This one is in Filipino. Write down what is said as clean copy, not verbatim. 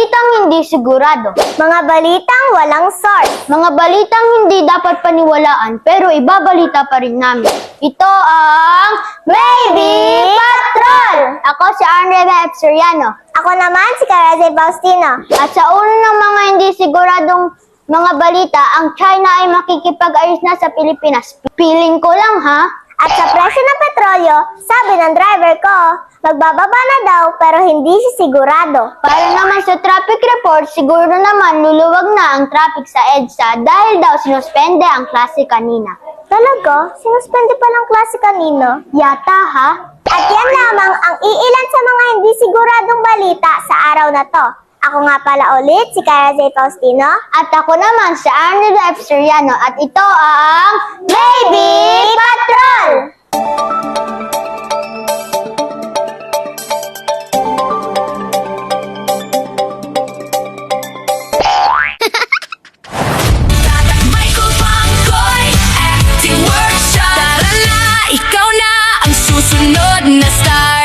balitang hindi sigurado. Mga balitang walang source. Mga balitang hindi dapat paniwalaan pero ibabalita pa rin namin. Ito ang Maybe Patrol! Ako si Andre F. Soriano. Ako naman si Karazay Faustino. At sa uno ng mga hindi siguradong mga balita, ang China ay makikipag-ayos na sa Pilipinas. Piling ko lang ha. At sa presyo ng petrolyo, sabi ng driver ko, magbababa na daw pero hindi siya sigurado. Para naman sa traffic report, siguro naman luluwag na ang traffic sa EDSA dahil daw sinuspende ang klase kanina. Talaga? Sinuspende palang klase kanino? Yata ha? At yan lamang ang iilan sa mga hindi siguradong balita sa araw na to. Ako nga pala ulit, si Karazay Faustino. At ako naman si Arnold F. Soriano at ito ang Maybe Patrol! Tatakbay ko pangkoy, acting workshop. Tara na, ikaw na ang susunod na star.